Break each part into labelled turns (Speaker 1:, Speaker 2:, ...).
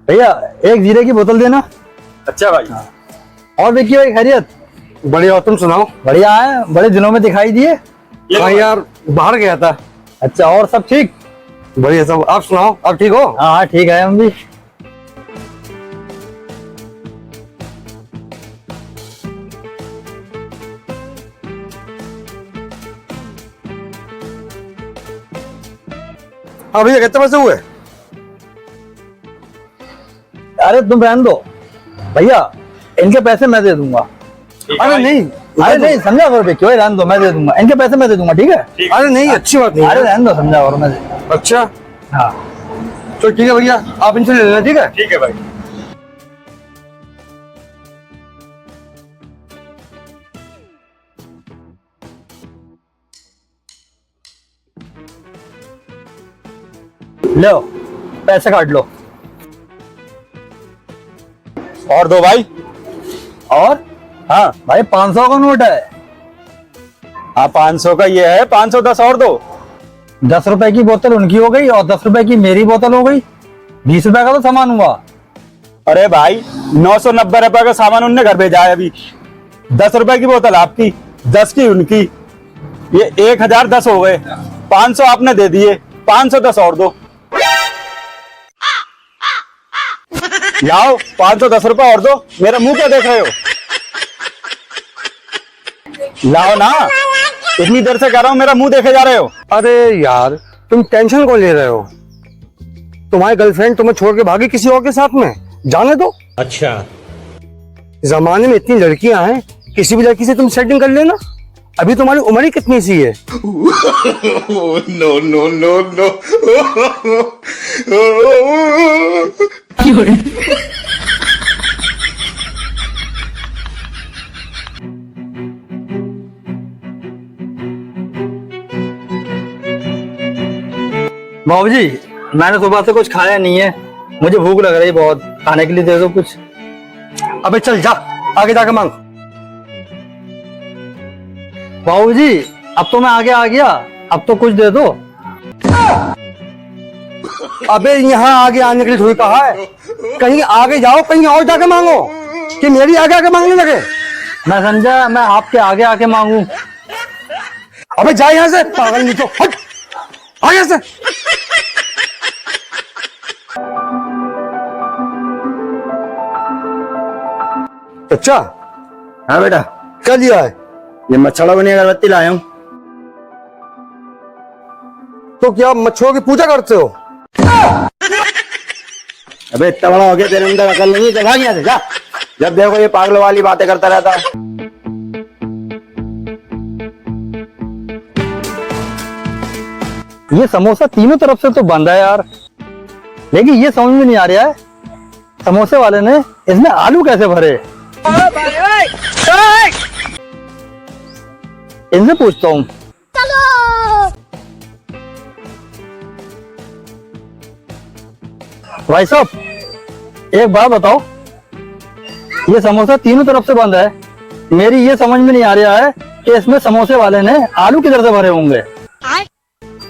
Speaker 1: भैया एक जीरे की बोतल देना।
Speaker 2: अच्छा भाई।
Speaker 1: हाँ। और विक्की भाई खैरियत?
Speaker 3: बढ़िया, तुम सुनाओ।
Speaker 1: बढ़िया है, बड़े दिनों में दिखाई दिए।
Speaker 3: हाँ यार, बाहर गया था।
Speaker 1: अच्छा, और सब ठीक?
Speaker 3: बढ़िया सब। आप सुनाओ, आप ठीक हो?
Speaker 1: हाँ हाँ ठीक है हम भी।
Speaker 3: हाँ भैया, कितने पैसे हुए?
Speaker 1: अरे तुम रहने दो भैया, इनके पैसे मैं दे दूंगा।
Speaker 3: अरे नहीं,
Speaker 1: अरे नहीं, समझा करो विक्की भाई, रहने दो, मैं दे दूंगा इनके पैसे, मैं दे दूंगा, ठीक है?
Speaker 3: अरे नहीं, अच्छी बात नहीं
Speaker 1: अरे
Speaker 3: है।
Speaker 1: रहने दो, समझा करो, मैं दे।
Speaker 3: अच्छा
Speaker 1: हाँ
Speaker 3: तो ठीक है भैया, आप इनसे ले लेना। ठीक है,
Speaker 2: ठीक है भाई।
Speaker 1: लो पैसे काट लो।
Speaker 2: और दो भाई।
Speaker 1: और हाँ भाई, 500 का नोट है।
Speaker 2: हाँ 500 का ये है, 510 और दो।
Speaker 1: 10 रुपए की बोतल उनकी हो गई और 10 रुपए की मेरी बोतल हो गई। 20 रुपए का तो सामान हुआ।
Speaker 2: अरे भाई 990 रुपए का सामान उनने घर भेजा है अभी। 10 रुपए की बोतल आपकी, 10 की उनकी, ये 1010 हो गए। 500 आपने दे दिए, 510 और दो। लाओ 510 रुपए और दो। मेरा मुंह क्या देख रहे हो? लाओ ना, इतनी देर से कह रहा हूं, मेरा मुंह देखे जा रहे हो।
Speaker 3: अरे यार तुम टेंशन क्यों ले रहे हो? तुम्हारी गर्लफ्रेंड तुम्हें छोड़ के भागी किसी और के साथ में, जाने दो।
Speaker 4: अच्छा,
Speaker 3: जमाने में इतनी लड़कियां हैं, किसी भी लड़की से तुम सेटिंग कर लेना। अभी तुम्हारी उम्र ही कितनी सी है।
Speaker 4: no, no, no, no.
Speaker 1: बाबूजी, मैंने सुबह से कुछ खाया नहीं है, मुझे भूख लग रही है बहुत, खाने के लिए दे दो कुछ।
Speaker 3: अबे चल जा, आगे जाके मांग।
Speaker 1: बाबूजी अब तो मैं आगे आ गया, अब तो कुछ दे दो।
Speaker 3: अबे यहाँ आगे आने के लिए थोड़ी कहा है, कहीं आगे जाओ, कहीं और जाके मांगो, कि मेरी आगे आके मांगने लगे।
Speaker 1: मैं समझा मैं आपके आगे आके मांगू।
Speaker 3: अबे जा यहाँ से, पागल नहीं तो, हट आ यहाँ से। अच्छा
Speaker 2: हाँ बेटा,
Speaker 3: क्या दिया है?
Speaker 2: ये मच्छड़ा बनी अगरबत्ती लाया हूँ।
Speaker 3: तो क्या मच्छरों की पूजा करते हो?
Speaker 2: अबे इतना बड़ा हो गया, तेरे अंदर अकल नहीं है? चल भाग यहाँ से, जा। जब देखो ये पागल वाली बातें करता रहता है।
Speaker 1: ये समोसा तीनों तरफ से तो बंद है यार, लेकिन ये समझ में नहीं आ रहा है समोसे वाले ने इसमें आलू कैसे भरे। इनसे पूछता हूँ। भाई साहब एक बात बताओ, ये समोसा तीनों तरफ से बंद है, मेरी ये समझ में नहीं आ रहा है कि इसमें समोसे वाले ने आलू किधर से भरे होंगे।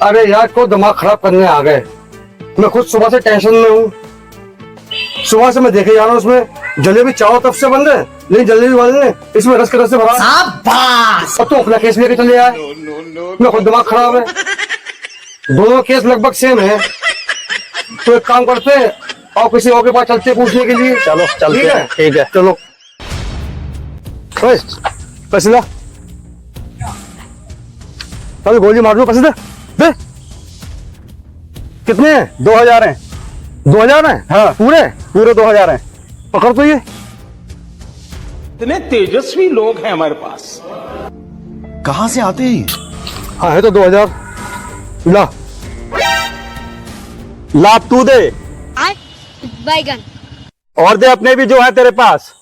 Speaker 3: अरे यार को दिमाग खराब करने आ गए, मैं खुद सुबह से टेंशन में हूँ। सुबह से मैं देखे जा रहा हूँ, उसमें जलेबी चारों तरफ से बंद है, लेकिन जलेबी वाले ने इसमें रस के रस से भरा। अब तो अपना केस लेके चले आए। मैं खुद दिमाग खराब है, दोनों केस लगभग सेम है। तो एक काम करते हैं और किसी और के पास चलते हैं पूछने के लिए।
Speaker 1: चलो चलते हैं, ठीक है
Speaker 3: चलो। पैसे ला, चल गोली मार दो, पैसे दे दे। कितने हैं?
Speaker 2: 2000 हैं।
Speaker 3: 2000 हैं?
Speaker 2: हाँ
Speaker 3: पूरे
Speaker 2: पूरे 2000 हैं।
Speaker 3: पकड़ तो ये।
Speaker 4: इतने तेजस्वी लोग हैं हमारे पास, कहां से आते हैं?
Speaker 3: हाँ है तो 2000। ला
Speaker 2: लाभ तू दे
Speaker 5: बैगन
Speaker 2: और दे अपने भी जो है तेरे पास।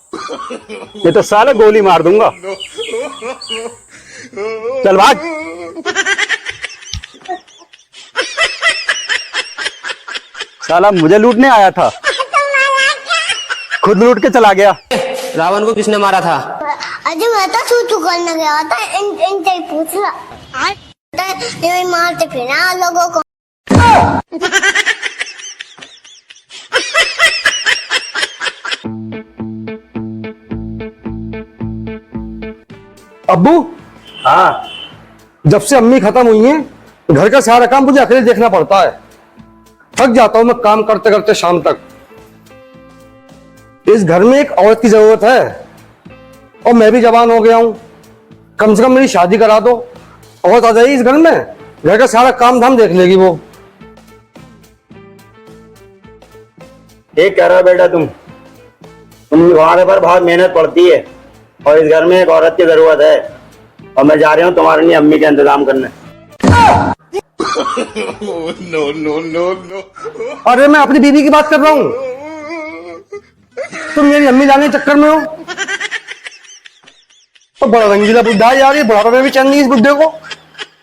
Speaker 2: ये तो साले गोली मार दूंगा। चल भाग। साला मुझे लूटने आया था, खुद लूट के चला गया।
Speaker 6: रावण को किसने मारा था?
Speaker 5: अजय मैं तो छू करने गया था, इनसे पूछ रहा ये मारते फिर लोगों को।
Speaker 3: अब्बू,
Speaker 2: हाँ
Speaker 3: जब से अम्मी खत्म हुई हैं, घर का सारा काम मुझे अकेले देखना पड़ता है। थक जाता हूं मैं काम करते करते शाम तक। इस घर में एक औरत की जरूरत है और मैं भी जवान हो गया हूं। कम से कम मेरी शादी करा दो, औरत आ जाएगी इस घर में, घर का सारा काम धाम देख लेगी वो।
Speaker 2: ठीक कह रहे हो बेटा, तुम्हारे पर बहुत मेहनत पड़ती है और इस घर में एक औरत की जरूरत है, और मैं जा रही हूँ तुम्हारे लिए अम्मी का इंतजाम करने।
Speaker 3: अरे मैं अपनी बीवी की बात कर रहा हूँ, तुम मेरी अम्मी लाने के चक्कर में हो। तो बड़ा रंगीला बुढ़ा है यार, ये बुढ़ापे में भी चैन नहीं इस बुढ़े को।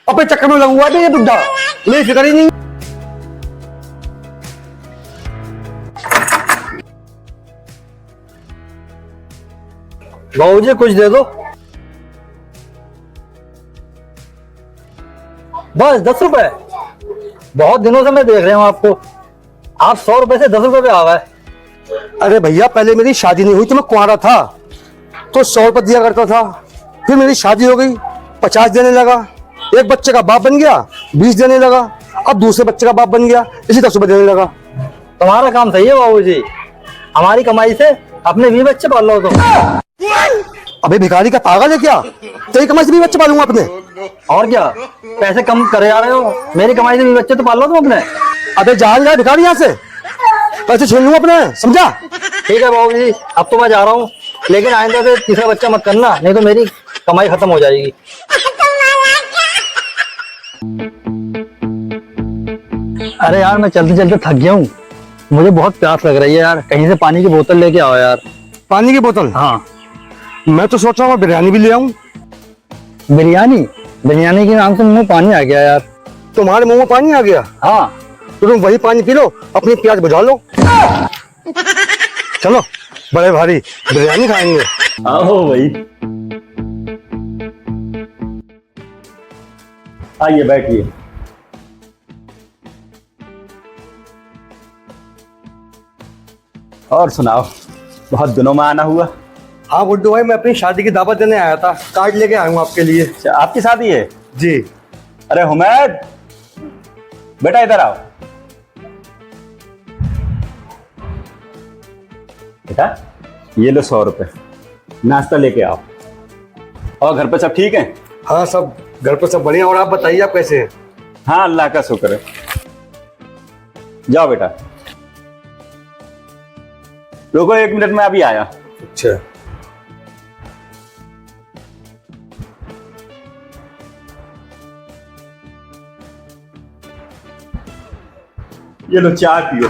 Speaker 3: अपने चक्कर में लगा हुआ है ये बुढ़ा, मेरी फिक्र ही नहीं।
Speaker 1: बहू जी कुछ दे दो, बस 10 रुपए। बहुत दिनों से मैं देख रहा हूँ आपको, आप 100 रुपए से 10 रुपए पे आ गए।
Speaker 3: अरे भैया, पहले मेरी शादी नहीं हुई तो मैं कुंवारा था तो 100 रुपए दिया करता था। फिर मेरी शादी हो गई, 50 देने लगा। एक बच्चे का बाप बन गया, 20 देने लगा। अब दूसरे बच्चे का बाप बन गया, इसी 10 रुपए देने लगा।
Speaker 1: तुम्हारा काम सही है बाबू जी, हमारी कमाई से अपने 20 बच्चे पाल लो। तो
Speaker 3: अबे भिखारी का पागल है क्या? तेरी कमाई से 20 बच्चे पालूंगा अपने।
Speaker 1: और क्या, पैसे कम करे आ रहे हो, मेरी कमाई से 20 बच्चे तो पाल लो तुम अपने।
Speaker 3: अबे जा भिखारी यहाँ से, पैसे छीन लूंगा अपने, समझा?
Speaker 1: ठीक है बाबू जी, अब तो मैं जा रहा हूँ, लेकिन आइंदा से तीसरा बच्चा मत करना, नहीं तो मेरी कमाई खत्म हो जाएगी। अरे यार, मैं चलते चलते थक गया हूँ, मुझे बहुत प्यास लग रही है यार, कहीं से पानी की बोतल लेके आओ यार।
Speaker 3: पानी की बोतल?
Speaker 1: हाँ।
Speaker 3: मैं तो सोच रहा हूँ बिरयानी भी ले आऊं।
Speaker 1: बिरयानी? बिरयानी के नाम से मुंह में पानी आ गया यार।
Speaker 3: तुम्हारे मुंह में पानी आ गया?
Speaker 1: हाँ।
Speaker 3: तो तुम वही पानी पी लो, अपनी प्यास बुझा लो। चलो बड़े भारी बिरयानी खाएंगे।
Speaker 2: आओ भाई, आइए बैठिए। और सुनाओ, बहुत दिनों में आना हुआ।
Speaker 3: हाँ गुड्डू भाई, मैं अपनी शादी की दावत देने आया था, कार्ड लेके आया हूँ आपके लिए।
Speaker 2: अच्छा, आपकी शादी है?
Speaker 3: जी।
Speaker 2: अरे हुमैद, बेटा इधर आओ। बेटा ये लो 100 रुपए, नाश्ता लेके आओ। और घर पे सब ठीक है?
Speaker 3: हाँ, सब घर पर सब बढ़िया। और आप बताइए, आप कैसे हैं?
Speaker 2: हाँ अल्लाह का शुक्र है। जाओ बेटा, रुको 1 मिनट में अभी आया।
Speaker 3: अच्छा।
Speaker 2: ये लो चाय पियो।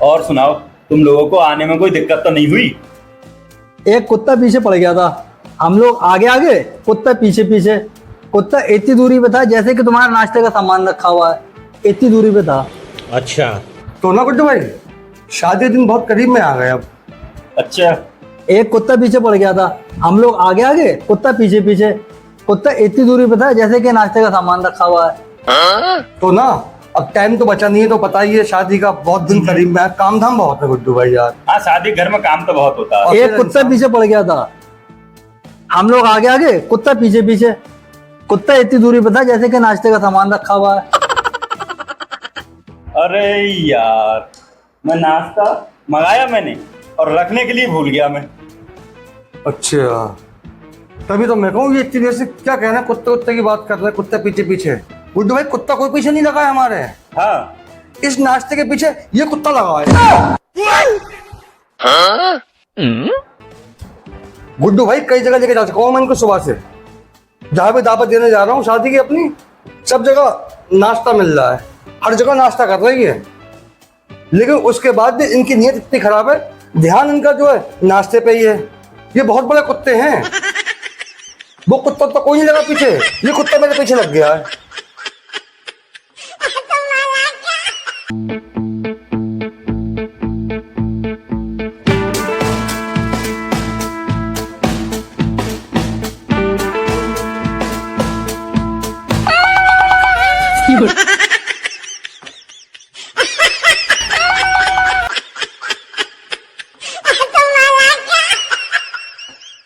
Speaker 2: और सुनाओ, तुम लोगों को आने में कोई दिक्कत तो नहीं हुई?
Speaker 1: एक कुत्ता पीछे पड़ गया था, हम लोग आगे आगे, कुत्ता पीछे पीछे। कुत्ता इतनी दूरी पे था जैसे कि तुम्हारा नाश्ते का सामान रखा हुआ है, इतनी दूरी पे था।
Speaker 4: अच्छा,
Speaker 3: तो ना गुड्डू भाई, शादी दिन बहुत करीब में आ गए अब।
Speaker 2: अच्छा,
Speaker 1: एक कुत्ता पीछे पड़ गया था, हम लोग आगे आगे, कुत्ता पीछे पीछे। कुत्ता इतनी दूरी पे था जैसे कि नाश्ते का सामान रखा हुआ है।
Speaker 3: तो ना अब टाइम तो बचा नहीं है, तो पता ही है शादी का बहुत दिन करीब में है, काम धाम बहुत है गुड्डू भाई यार।
Speaker 2: हाँ शादी घर में काम तो बहुत होता है।
Speaker 1: एक कुत्ता पीछे पड़ गया था, हम लोग आगे आगे, कुत्ता पीछे पीछे। कुत्ता इतनी दूरी पे था जैसे कि नाश्ते का सामान रखा हुआ है।
Speaker 2: अरे यार, मैं नाश्ता मंगाया मैंने और रखने के लिए भूल गया मैं।
Speaker 3: अच्छा, तभी तो मैं कहूँ ये इतनी देर से क्या कहना, कुत्ते कुत्ते की बात कर रहे हैं, कुत्ते पीछे पीछे। गुड्डू भाई, कुत्ता कोई पीछे नहीं लगा है हमारे।
Speaker 2: हाँ,
Speaker 3: इस नाश्ते के पीछे ये कुत्ता लगा है। गुड्डू भाई, कई जगह लेके जा चुका हूँ मैं इनको सुबह से, जहां भी दावत देने जा रहा हूँ शादी की अपनी, सब जगह नाश्ता मिल रहा है, हर जगह नाश्ता कर रही है। लेकिन उसके बाद भी इनकी नीयत इतनी खराब है, ध्यान इनका जो है नाश्ते पे ही है। ये बहुत बड़े कुत्ते हैं। वो कुत्ता तो कोई नहीं लगा पीछे, ये कुत्ता मेरे पीछे लग गया है।
Speaker 7: 有人，